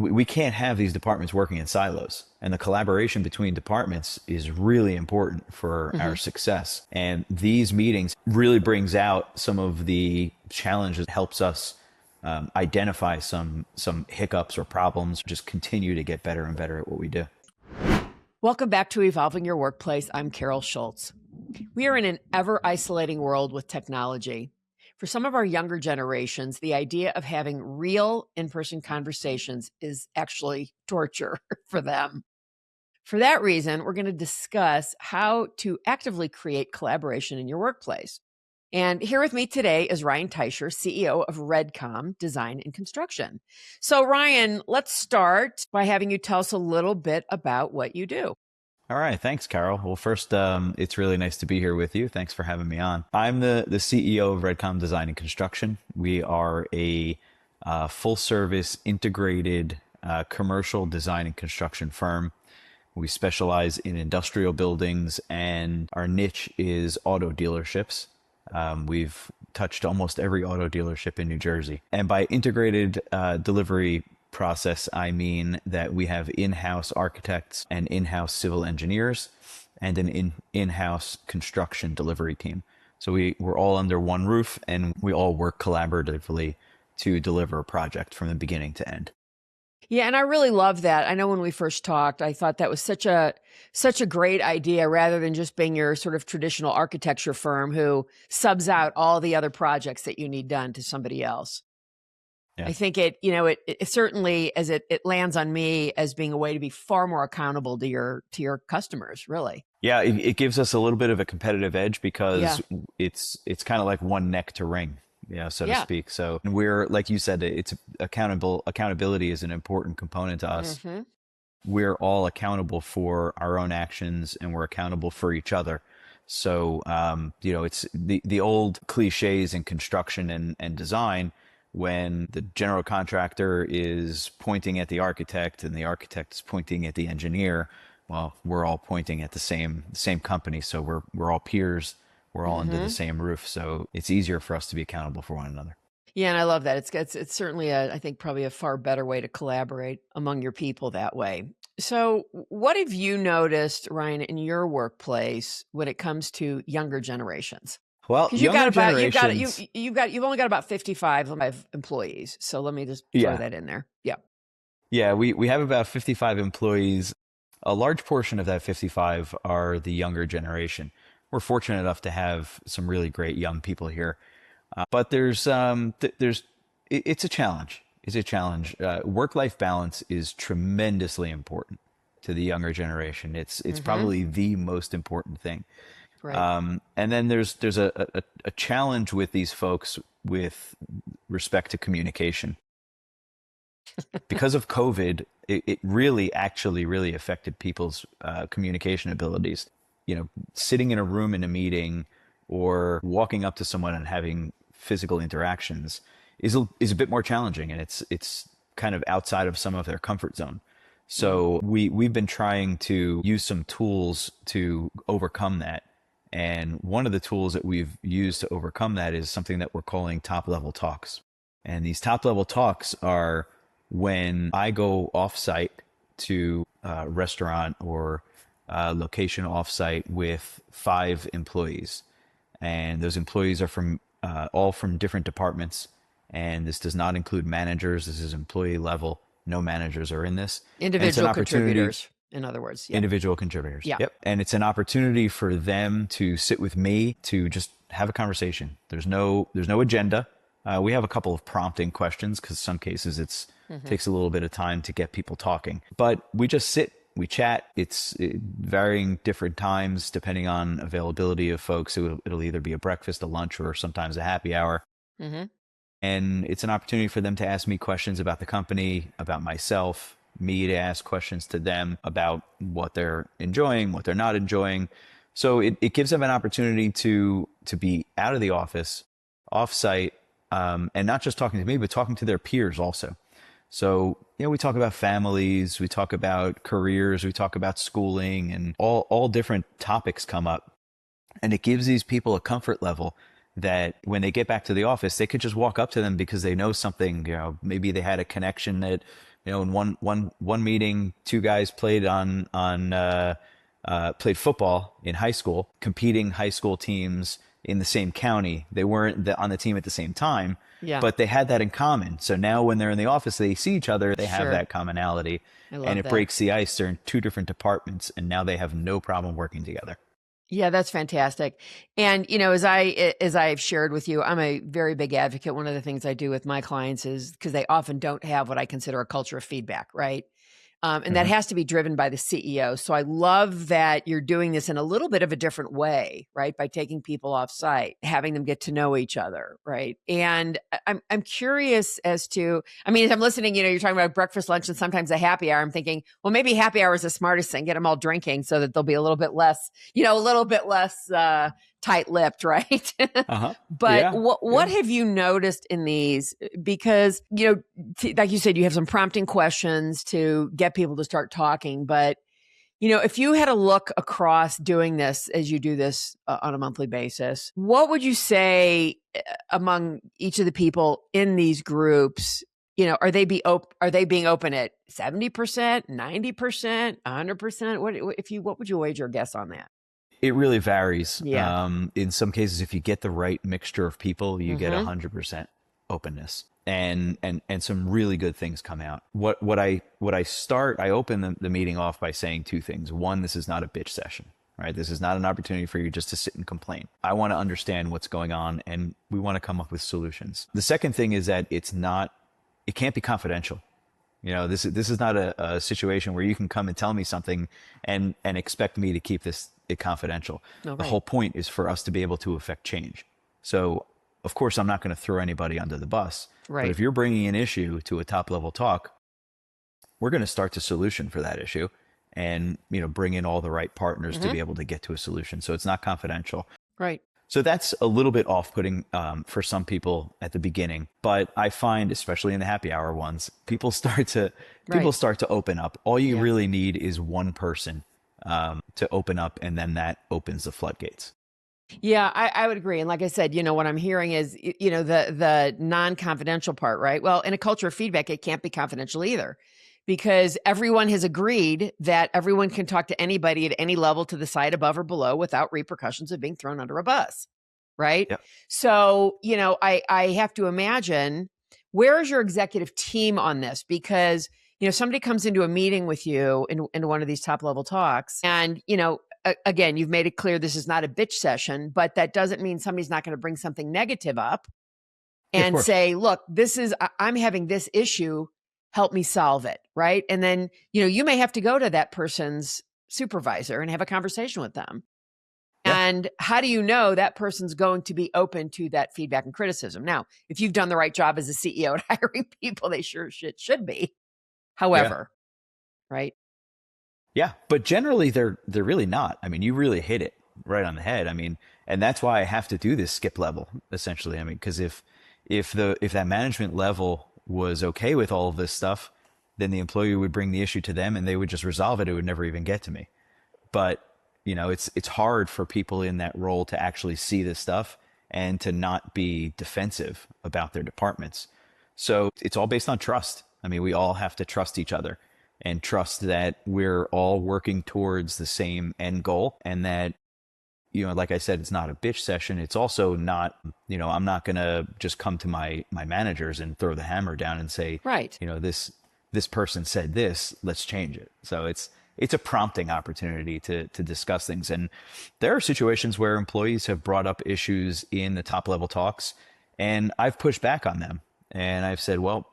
we can't have these departments working in silos. And the collaboration between departments is really important for our success. And these meetings really brings out some of the challenges, helps us identify some hiccups or problems, just continue to get better and better at what we do. Welcome back to Evolving Your Workplace. I'm Carol Schultz. We are in an ever-isolating world with technology. For some of our younger generations, the idea of having real in-person conversations is actually torture for them. For that reason, we're going to discuss how to actively create collaboration in your workplace. And here with me today is Ryan Teicher, CEO of RedCom Design and Construction. So Ryan, let's start by having you tell us a little bit about what you do. All right. Thanks, Carol. Well, first, it's really nice to be here with you. Thanks for having me on. I'm the CEO of RedCom Design and Construction. We are a full service integrated commercial design and construction firm. We specialize in industrial buildings, and our niche is auto dealerships. We've touched almost every auto dealership in New Jersey. And by integrated delivery process, I mean that we have in-house architects and in-house civil engineers and an in-house construction delivery team. So we're all under one roof, and we all work collaboratively to deliver a project from the beginning to end. Yeah, and I really love that. I know when we first talked, I thought that was such a great idea, rather than just being your sort of traditional architecture firm who subs out all the other projects that you need done to somebody else. Yeah. I think it certainly, as it lands on me as being a way to be far more accountable to your customers, really. Yeah, it gives us a little bit of a competitive edge because it's kind of like one neck to wring, so to speak. So we're, like you said, it's accountability is an important component to us. Mm-hmm. We're all accountable for our own actions, and we're accountable for each other. So, it's the old cliches in construction and design, when the general contractor is pointing at the architect and the architect is pointing at the engineer. Well, we're all pointing at the same company. So we're all peers. We're all under the same roof. So it's easier for us to be accountable for one another. Yeah, and I love that. It's certainly I think probably a far better way to collaborate among your people that way. So what have you noticed, Ryan, in your workplace when it comes to younger generations? Well, you've only got about 55 employees. So let me just throw that in there. Yeah. Yeah, we have about 55 employees. A large portion of that 55 are the younger generation. We're fortunate enough to have some really great young people here. But it's a challenge. It's a challenge. Work-life balance is tremendously important to the younger generation. It's probably the most important thing. Right. And then there's a challenge with these folks with respect to communication. Because of COVID, it really affected people's communication abilities. Sitting in a room in a meeting or walking up to someone and having physical interactions is a bit more challenging, and it's kind of outside of some of their comfort zone. So we've been trying to use some tools to overcome that. And one of the tools that we've used to overcome that is something that we're calling top-level talks. And these top-level talks are when I go off-site to a restaurant or a location off-site with 5 employees. And those employees are all from different departments. And this does not include managers. This is employee level. No managers are in this. Individual contributors. In other words, individual contributors. Yeah. Yep. And it's an opportunity for them to sit with me to just have a conversation. There's no agenda. We have a couple of prompting questions because some cases it takes a little bit of time to get people talking. But we just sit, we chat. It's varying different times depending on availability of folks. It'll either be a breakfast, a lunch, or sometimes a happy hour. Mm-hmm. And it's an opportunity for them to ask me questions about the company, about myself, me to ask questions to them about what they're enjoying, what they're not enjoying. So it gives them an opportunity to be out of the office, off-site, and not just talking to me, but talking to their peers also. So, we talk about families, we talk about careers, we talk about schooling, and all different topics come up. And it gives these people a comfort level that when they get back to the office, they could just walk up to them because they know something, maybe they had a connection that In one meeting, two guys played played football in high school, competing high school teams in the same county. They weren't on the team at the same time, Yeah, but they had that in common. So now when they're in the office, they see each other, they have sure. that commonality, I and love it that. breaks the ice. They're in two different departments, and now they have no problem working together. Yeah, that's fantastic. And as I've shared with you, I'm a very big advocate. One of the things I do with my clients is because they often don't have what I consider a culture of feedback, right? And that Hmm. has to be driven by the CEO. So I love that you're doing this in a little bit of a different way, right? By taking people off site, having them get to know each other, right? And I'm curious as to, I mean, as I'm listening, you're talking about breakfast, lunch, and sometimes a happy hour. I'm thinking, well, maybe happy hour is the smartest thing. Get them all drinking so that they'll be a little bit less, tight-lipped, right? Uh-huh. But Yeah. what Yeah. have you noticed in these? Because like you said, you have some prompting questions to get people to start talking. But if you had a look across doing this as you do this on a monthly basis, what would you say among each of the people in these groups? Are they being open at 70%, 90%, 100%? What would you wager a guess on that? It really varies. Yeah. In some cases, if you get the right mixture of people, you get Mm-hmm. 100% openness, and some really good things come out. I open the meeting off by saying two things. One, this is not a bitch session, right? This is not an opportunity for you just to sit and complain. I want to understand what's going on, and we want to come up with solutions. The second thing is that it can't be confidential. This is not a situation where you can come and tell me something and expect me to keep this it confidential. No, The right. whole point is for us to be able to affect change. So, of course, I'm not going to throw anybody under the bus. But Right. if you're bringing an issue to a top level talk, we're going to start the solution for that issue, and bring in all the right partners to Mm-hmm. be able to get to a solution. So it's not confidential. Right. So that's a little bit off-putting for some people at the beginning, but I find, especially in the happy hour ones, people Right. start to open up. All you Yeah. really need is one person to open up, and then that opens the floodgates. Yeah, I would agree. And like I said, what I'm hearing is, the non-confidential part, right? Well, in a culture of feedback, it can't be confidential either because everyone has agreed that everyone can talk to anybody at any level to the side above or below without repercussions of being thrown under a bus. Right. Yep. So, I have to imagine, where is your executive team on this? Because, somebody comes into a meeting with you in one of these top level talks and, again, you've made it clear this is not a bitch session, but that doesn't mean somebody's not going to bring something negative up Yeah, of and course. say, look, I'm having this issue. Help me solve it. Right. And then, you may have to go to that person's supervisor and have a conversation with them. Yeah. And how do you know that person's going to be open to that feedback and criticism? Now, if you've done the right job as a CEO at hiring people, they sure should be. Yeah. However, right? Yeah. But generally, they're really not. I mean, you really hit it right on the head. I mean, and that's why I have to do this skip level essentially. I mean, because if that management level was okay with all of this stuff, then the employee would bring the issue to them and they would just resolve it. It would never even get to me. But it's hard for people in that role to actually see this stuff and to not be defensive about their departments. So it's all based on trust. I mean, we all have to trust each other and trust that we're all working towards the same end goal, and that like I said, it's not a bitch session. It's also not, I'm not going to just come to my managers and throw the hammer down and say, Right. this person said this, let's change it. So it's a prompting opportunity to discuss things. And there are situations where employees have brought up issues in the top level talks, and I've pushed back on them. And I've said, well,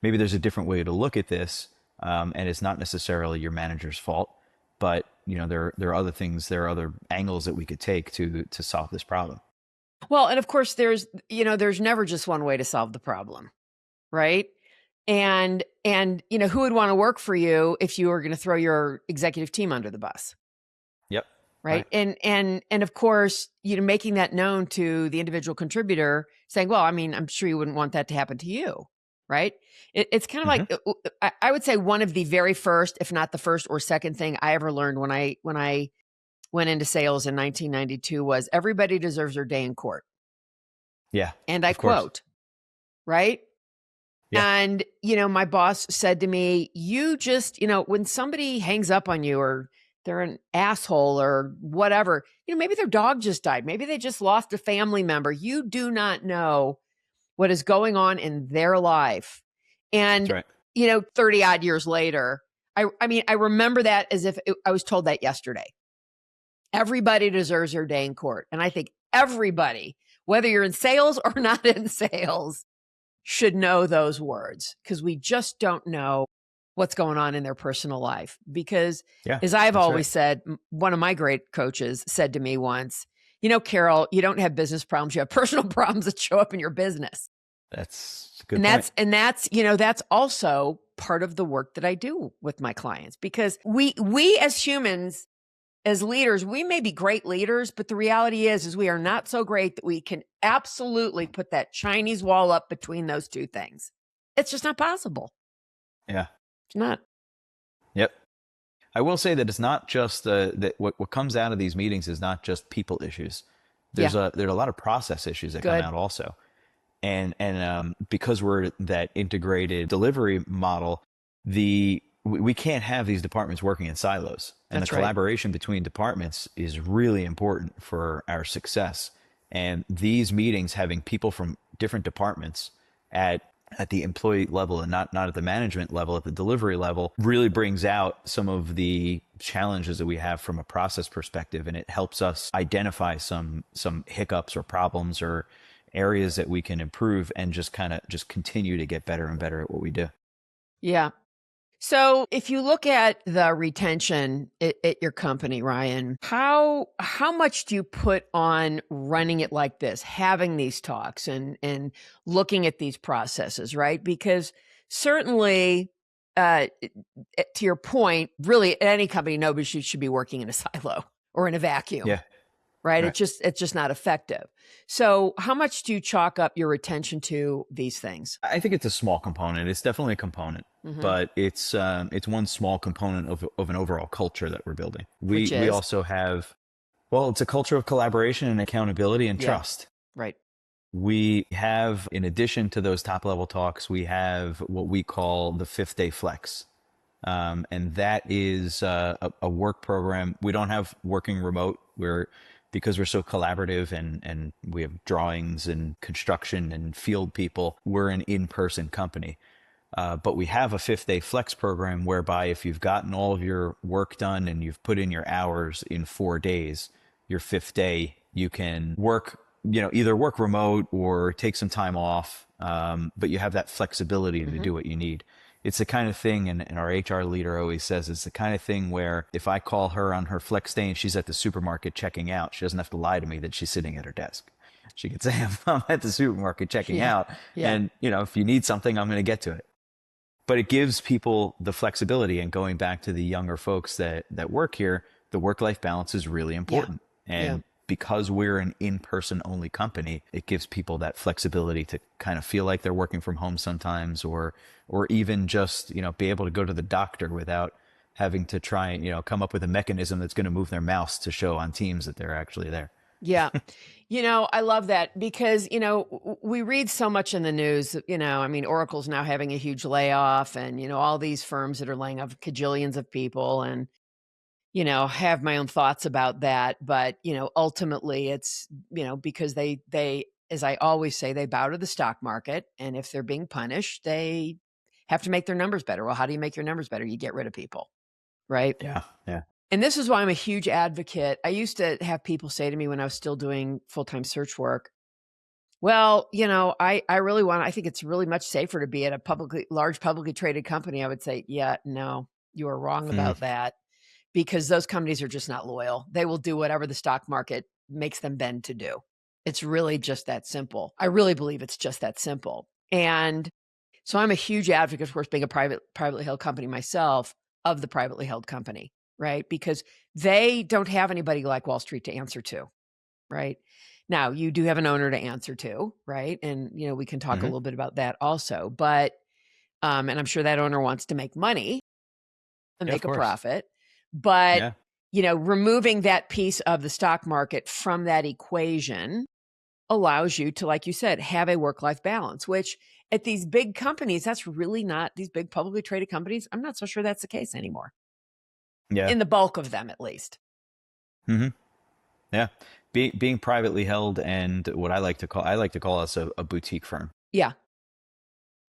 maybe there's a different way to look at this, and it's not necessarily your manager's fault, but there are other things, there are other angles that we could take to solve this problem. Well, and of course, there's never just one way to solve the problem, right? And who would want to work for you if you were going to throw your executive team under the bus? Yep. Right. Right. And of course, making that known to the individual contributor, saying, well, I mean, I'm sure you wouldn't want that to happen to you. Right. It's kind of Hmm. like, I would say one of the very first, if not the first or second thing I ever learned when I went into sales in 1992 was everybody deserves their day in court. Yeah. And I Of course. quote, right? Yeah. And, my boss said to me, you just, when somebody hangs up on you or they're an asshole or whatever, maybe their dog just died. Maybe they just lost a family member. You do not know what is going on in their life. That's And, right. 30 odd years later, I mean, I remember that as if I was told that yesterday. Everybody deserves their day in court. And I think everybody, whether you're in sales or not in sales, should know those words because we just don't know what's going on in their personal life. Because Yeah. as I've That's right. always said, one of my great coaches said to me once, Carol, you don't have business problems. You have personal problems that show up in your business. That's a good And point. that's also part of the work that I do with my clients because we as humans, as leaders, we may be great leaders, but the reality is we are not so great that we can absolutely put that Chinese wall up between those two things. It's just not possible. Yeah. It's not. Yep. I will say that it's not just that what comes out of these meetings is not just people issues. Yeah. There's a lot of process issues that come Good. out also. And because we're that integrated delivery model, we can't have these departments working in silos. And the That's right. collaboration between departments is really important for our success. And these meetings, having people from different departments at the employee level and not at the management level, at the delivery level, really brings out some of the challenges that we have from a process perspective, and it helps us identify some hiccups or problems or areas that we can improve and just kind of just continue to get better and better at what we do. Yeah. So if you look at the retention at your company, Ryan, how much do you put on running it like this, having these talks and looking at these processes, right? Because certainly, to your point, really at any company, nobody should be working in a silo or in a vacuum. Yeah. Right. Right. It's just not effective. So how much do you chalk up your attention to these things? I think it's a small component. It's definitely a component, Mm-hmm. but it's one small component of an overall culture that we're building. Which We is, also have, well, it's a culture of collaboration and accountability and yeah, trust. right. We have, in addition to those top level talks, we have what we call the 5th day flex. And that is a work program. We don't have working remote. Because we're so collaborative and we have drawings and construction and field people, we're an in-person company. But we have a 5th day flex program whereby if you've gotten all of your work done and you've put in your hours in 4 days, your 5th day, you can work, either work remote or take some time off. But you have that flexibility to do what you need. It's the kind of thing, and our HR leader always says, it's the kind of thing where if I call her on her flex day and she's at the supermarket checking out, she doesn't have to lie to me that she's sitting at her desk. She can say, I'm at the supermarket checking Yeah. out. Yeah. And, if you need something, I'm going to get to it. But it gives people the flexibility. And going back to the younger folks that work here, the work-life balance is really important. And because we're an in-person only company, it gives people that flexibility to kind of feel like they're working from home sometimes, or even just, be able to go to the doctor without having to try and, come up with a mechanism that's going to move their mouse to show on Teams that they're actually there. Yeah. I love that because, we read so much in the news, I mean, Oracle's now having a huge layoff and, all these firms that are laying off cajillions of people and, have my own thoughts about that. But, ultimately it's, because they, as I always say, they bow to the stock market. And if they're being punished, they have to make their numbers better. Well, how do you make your numbers better? You get rid of people, right? Yeah. Yeah. And this is why I'm a huge advocate. I used to have people say to me when I was still doing full-time search work, well, I really I think it's really much safer to be at a large publicly traded company. I would say, yeah, no, you are wrong about that because those companies are just not loyal. They will do whatever the stock market makes them bend to do. It's really just that simple. I really believe it's just that simple. And so I'm a huge advocate, of course, being a privately held company myself, of the privately held company, right? Because they don't have anybody like Wall Street to answer to, right? Now, you do have an owner to answer to, right? And, we can talk a little bit about that also. But, and I'm sure that owner wants to make money and make a profit. But, removing that piece of the stock market from that equation allows you to, like you said, have a work-life balance, which at these big companies, that's really not, these big publicly traded companies, I'm not so sure that's the case anymore. Yeah. In the bulk of them, at least. Hmm. Yeah. Being privately held, and what I like to call us a boutique firm. Yeah.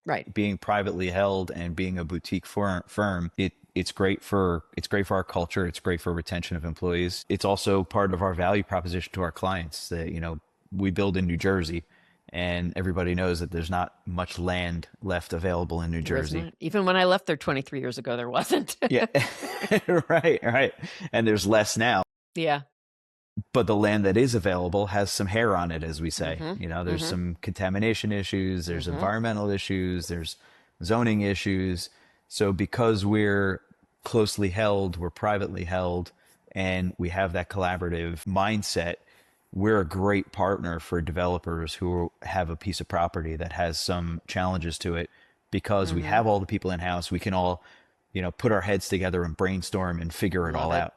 Right. Being privately held and being a boutique firm, it's great for our culture. It's great for retention of employees. It's also part of our value proposition to our clients that, we build in New Jersey, and everybody knows that there's not much land left available in New Jersey. Even when I left there 23 years ago, there wasn't. Yeah. Right. And there's less now. Yeah. But the land that is available has some hair on it, as we say. There's some contamination issues, there's environmental issues, there's zoning issues. So because we're closely held, we're privately held, and we have that collaborative mindset, we're a great partner for developers who have a piece of property that has some challenges to it, because we have all the people in house. We can all, put our heads together and brainstorm and figure it all out.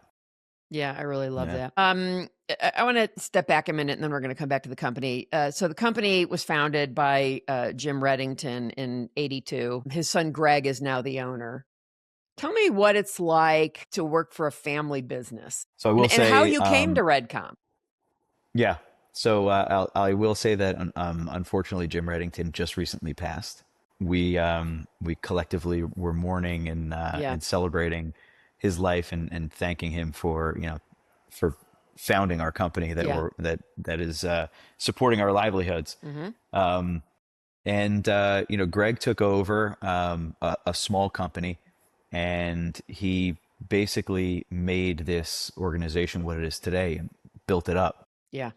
Yeah, I really love that. I want to step back a minute, and then we're going to come back to the company. So the company was founded by Jim Reddington in '82. His son Greg is now the owner. Tell me what it's like to work for a family business. So I will say, and how you came to RedCom. Yeah. So I will say that unfortunately, Jim Reddington just recently passed. We collectively were mourning and celebrating his life, and thanking him for founding our company that is supporting our livelihoods. Greg took over a small company, and he basically made this organization what it is today and built it up. Yeah.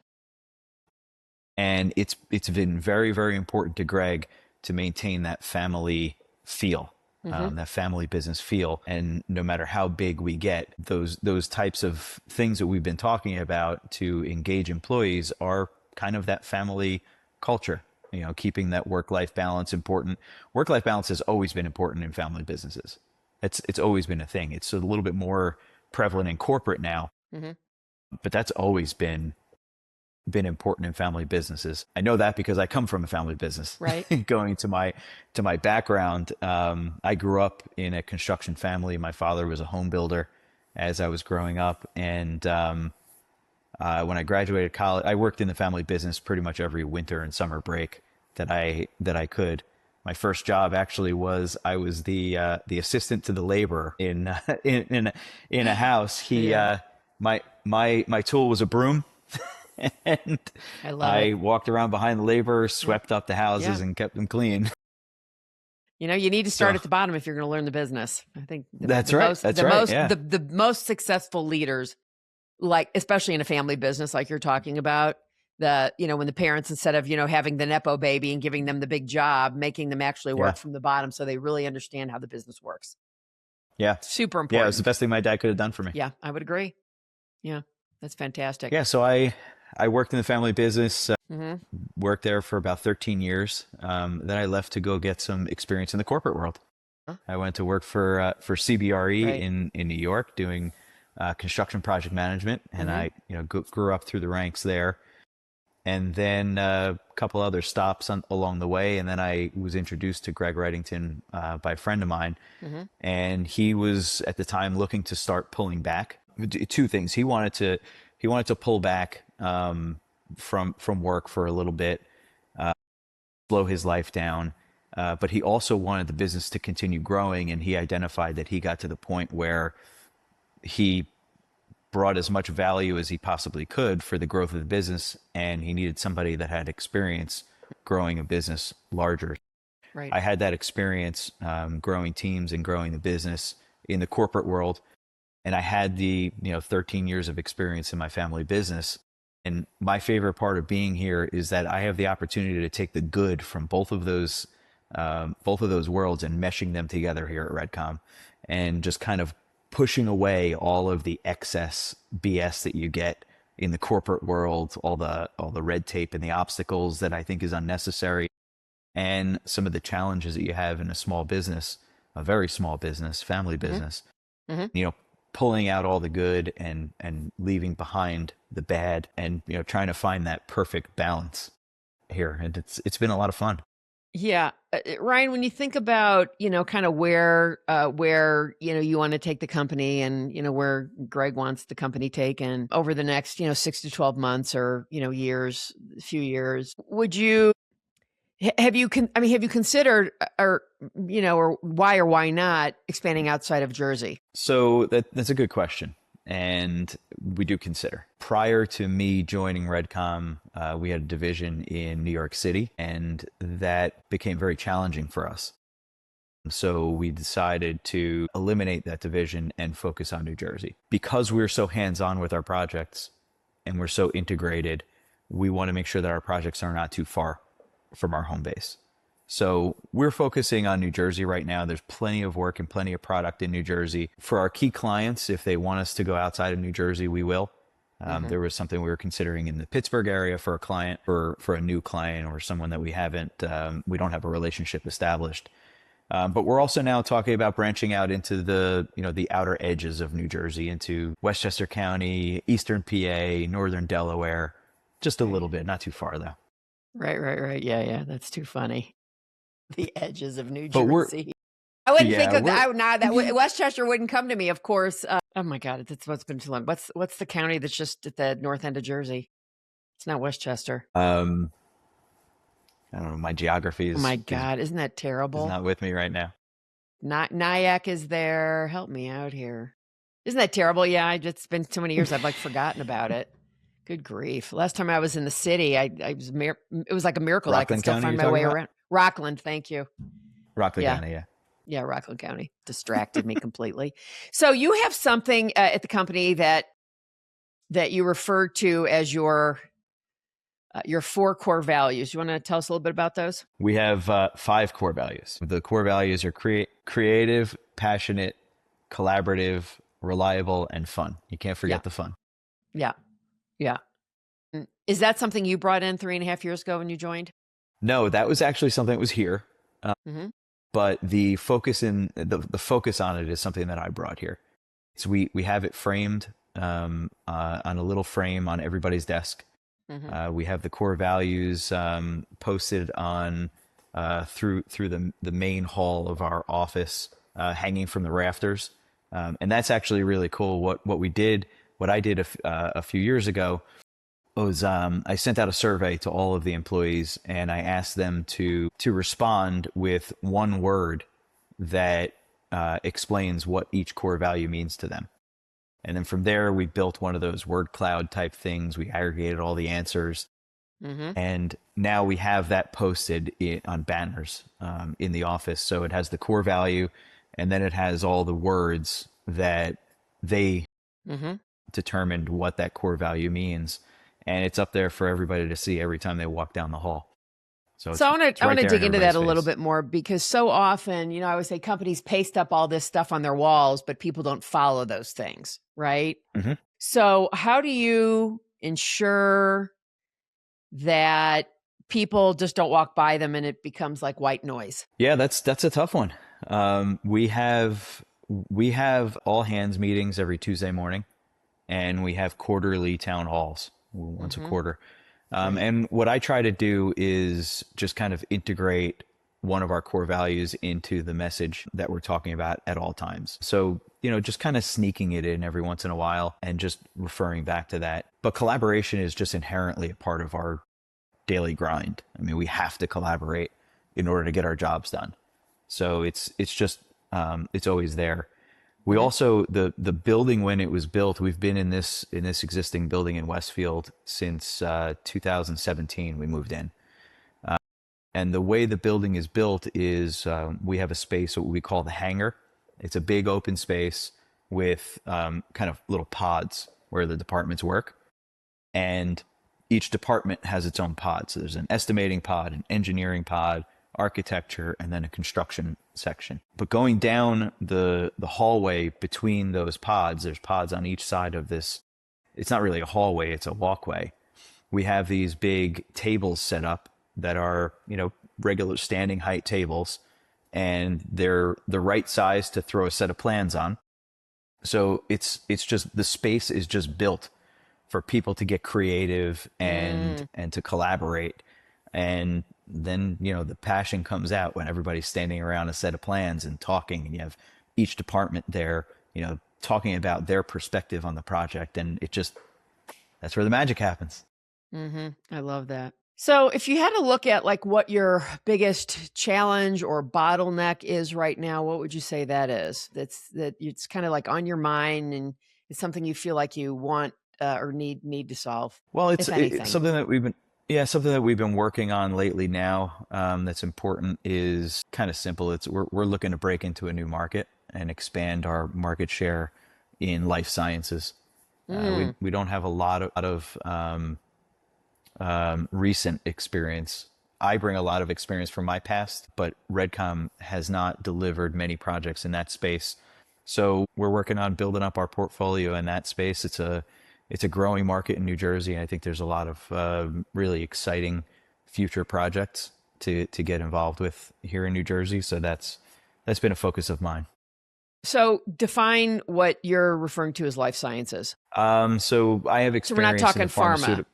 And it's been very, very important to Greg to maintain that family feel. That family business feel. And no matter how big we get, those types of things that we've been talking about to engage employees are kind of that family culture, keeping that work-life balance important. Work-life balance has always been important in family businesses. It's always been a thing. It's a little bit more prevalent in corporate now, but that's always been important in family businesses. I know that because I come from a family business. Right. Going to my background, I grew up in a construction family. My father was a home builder as I was growing up, and when I graduated college, I worked in the family business pretty much every winter and summer break that I could. My first job actually was I was the assistant to the laborer in a house. My tool was a broom. And I walked around behind the laborers, swept up the houses, and kept them clean. You need to start at the bottom if you're going to learn the business. I think the most successful leaders, like especially in a family business like you're talking about, when the parents, instead of having the Nepo baby and giving them the big job, making them actually work from the bottom so they really understand how the business works. Yeah, super important. Yeah, it was the best thing my dad could have done for me. Yeah, I would agree. Yeah, that's fantastic. Yeah, so I worked in the family business, worked there for about 13 years. Then I left to go get some experience in the corporate world. I went to work for CBRE in New York doing construction project management, and I grew up through the ranks there. And then a couple other stops along the way, and then I was introduced to Greg Reddington by a friend of mine, and he was at the time looking to start pulling back. Two things: he wanted to pull back from work for a little bit, slow his life down, but he also wanted the business to continue growing, and he identified that he got to the point where he brought as much value as he possibly could for the growth of the business, and he needed somebody that had experience growing a business larger. Right. I had that experience growing teams and growing the business in the corporate world, and I had the 13 years of experience in my family business. And my favorite part of being here is that I have the opportunity to take the good from both of those worlds and meshing them together here at RedCom, and just kind of pushing away all of the excess BS that you get in the corporate world, all the red tape and the obstacles that I think is unnecessary, and some of the challenges that you have in a small business, a very small business, family business. Pulling out all the good and leaving behind the bad, and trying to find that perfect balance here, and it's been a lot of fun. Yeah. Ryan, when you think about, kind of where, you want to take the company and, where Greg wants the company taken over the next, 6 to 12 months or, years, few years, have you considered or why not expanding outside of Jersey? So that's a good question. And we do consider. Prior to me joining RedCom, we had a division in New York City, and that became very challenging for us. So we decided to eliminate that division and focus on New Jersey. Because we're so hands-on with our projects and we're so integrated, we want to make sure that our projects are not too far from our home base. So we're focusing on New Jersey right now. There's plenty of work and plenty of product in New Jersey. For our key clients, if they want us to go outside of New Jersey, we will. There was something we were considering in the Pittsburgh area for a client, for a new client or someone that we don't have a relationship established. But we're also now talking about branching out into the outer edges of New Jersey, into Westchester County, Eastern PA, Northern Delaware, just a little bit, not too far though. Right. Yeah. That's too funny. The edges of New But Jersey. I wouldn't think yeah, of that. Nah, that Westchester wouldn't come to me, of course. Oh my God, it's what's been too long. What's the county that's just at the north end of Jersey? It's not Westchester. I don't know. My geography Oh my is God, isn't that is terrible? not with me right now. Nyack is there. Help me out here. Isn't that terrible? Yeah, it's been so many years. I've forgotten about it. Good grief! Last time I was in the city, it was like a miracle. I could Rockland still County, find you're my talking way about? around. Rockland, thank you. Rockland Yeah. County, yeah. Yeah, Rockland County distracted me completely. So you have something at the company that you refer to as your 4 core values. You want to tell us a little bit about those? We have 5 core values. The core values are creative, passionate, collaborative, reliable, and fun. You can't Yeah, forget the fun. yeah, yeah. Is that something you brought in 3.5 years ago when you joined? No, that was actually something that was here. Hmm. But the focus on it is something that I brought here. So we have it framed on a little frame on everybody's desk. Hmm. We have the core values posted on through the main hall of our office, hanging from the rafters, and that's actually really cool. What I did a few years ago was I sent out a survey to all of the employees, and I asked them to respond with one word that explains what each core value means to them. And then from there, we built one of those word cloud type things. We aggregated all the answers. Hmm. And now we have that posted on banners in the office. So it has the core value, and then it has all the words that they Hmm. determined what that core value means. And it's up there for everybody to see every time they walk down the hall. So So it's I right want to there in dig into that everybody's a little face. bit more because so often, I always say companies paste up all this stuff on their walls, but people don't follow those things, right? Hmm. So how do you ensure that people just don't walk by them and it becomes like white noise? Yeah, that's a tough one. We have all hands meetings every Tuesday morning, and we have quarterly town halls once a Hmm. quarter. Great. And what I try to do is just kind of integrate one of our core values into the message that we're talking about at all times. So, just kind of sneaking it in every once in a while and just referring back to that. But collaboration is just inherently a part of our daily grind. I mean, we have to collaborate in order to get our jobs done. So it's always there. We Hmm. also the building when it was built. We've been in this existing building in Westfield since 2017. We moved in, and the way the building is built is we have a space what we call the hangar. It's a big open space with kind of little pods where the departments work, and each department has its own pod. So there's an estimating pod, an engineering pod, architecture, and then a construction section. But going down the hallway between those pods, there's pods on each side of this. It's not really a hallway, it's a walkway. We have these big tables set up that are, regular standing height tables, and they're the right size to throw a set of plans on. So it's just the space is just built for people to get creative and to collaborate. And then, the passion comes out when everybody's standing around a set of plans and talking, and you have each department there, talking about their perspective on the project. And that's where the magic happens. I love that. So if you had to look at like what your biggest challenge or bottleneck is right now, what would you say that is? That it's kind of like on your mind, and it's something you feel like you want or need to solve, Well, if it's anything. something that something that we've been working on lately now, that's important, is kind of simple. We're looking to break into a new market and expand our market share in life sciences. We don't have a lot of recent experience. I bring a lot of experience from my past, but RedCom has not delivered many projects in that space. So we're working on building up our portfolio in that space. It's a growing market in New Jersey, and I think there's a lot of really exciting future projects to get involved with here in New Jersey. So that's been a focus of mine. So define what you're referring to as life sciences. So I have So we're not experience in talking the pharma. pharmaceutical.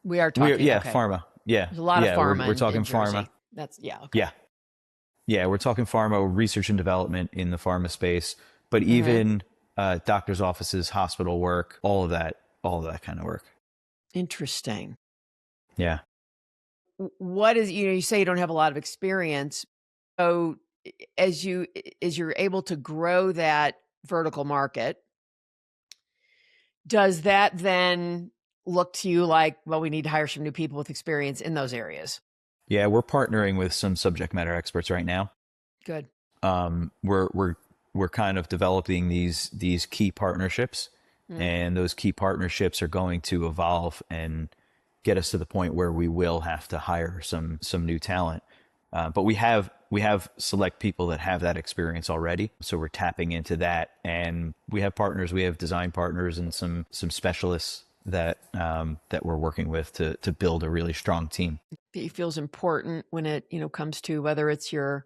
We are talking, okay. Pharma. Yeah, There's a lot of pharma we're in talking Jersey. pharma. Okay. Yeah, yeah, we're talking pharma, research and development in the pharma space, but Mm-hmm. even doctors' offices, hospital work, all of that kind of work. Interesting. Yeah. What is, you say you don't have a lot of experience. So as you're able to grow that vertical market, does that then look to you like, well, we need to hire some new people with experience in those areas? Yeah, we're partnering with some subject matter experts right now. Good. We're kind of developing these key partnerships, Mm. and those key partnerships are going to evolve and get us to the point where we will have to hire some new talent. But we have select people that have that experience already, so we're tapping into that, and we have partners. We have design partners and some specialists that that we're working with to build a really strong team. It feels important when it, comes to whether it's your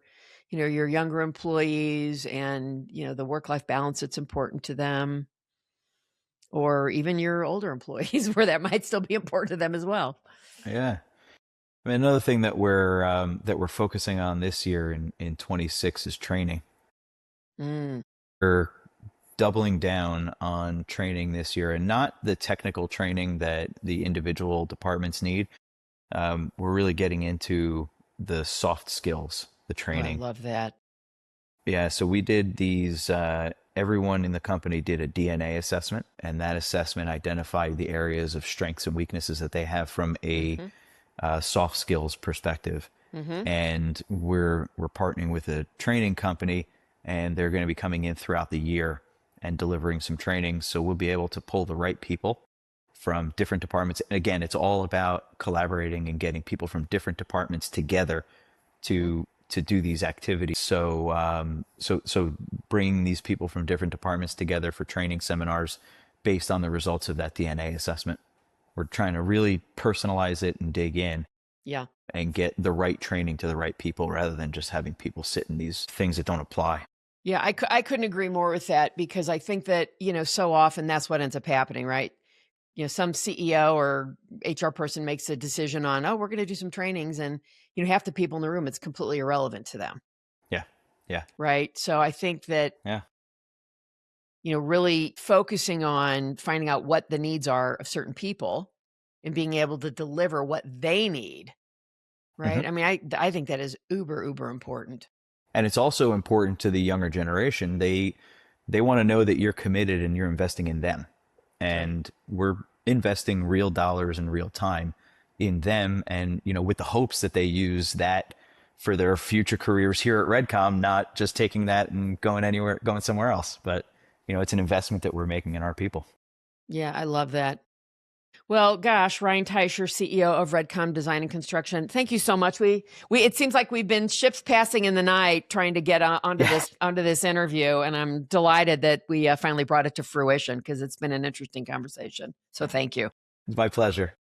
younger employees and, the work-life balance that's important to them, or even your older employees where that might still be important to them as well. Yeah. I mean, another thing that we're focusing on this year in 26 is training. Mm. We're doubling down on training this year, and not the technical training that the individual departments need. We're really getting into the soft skills, the Oh, I training. love that. Yeah, so we did these, everyone in the company did a DNA assessment, and that assessment identified the areas of strengths and weaknesses that they have from a Mm-hmm. soft skills perspective. Mm-hmm. And we're partnering with a training company, and they're going to be coming in throughout the year and delivering some training. So we'll be able to pull the right people from different departments. And again, it's all about collaborating and getting people from different departments together to do these activities. So so bringing these people from different departments together for training seminars based on the results of that DNA assessment. We're trying to really personalize it and dig in Yeah. and get the right training to the right people, rather than just having people sit in these things that don't apply. Yeah, I couldn't agree more with that, because I think that, so often that's what ends up happening, right? Some CEO or HR person makes a decision on, oh, we're going to do some trainings, and, half the people in the room, it's completely irrelevant to them, Yeah. Yeah. right? So I think that, Yeah. really focusing on finding out what the needs are of certain people and being able to deliver what they need, Hmm. right? I mean, I think that is uber important. And it's also important to the younger generation. They want to know that you're committed and you're investing in them. That's right. And we're investing real dollars and real time in them, and with the hopes that they use that for their future careers here at RedCom, not just taking that and going somewhere else. But it's an investment that we're making in our people. Yeah, I love that. Well, gosh, Ryan Teicher, CEO of RedCom Design and Construction. Thank you so much. We it seems like we've been ships passing in the night trying to get onto Yeah, this interview, and I'm delighted that we finally brought it to fruition, because it's been an interesting conversation. So thank you. it's my pleasure.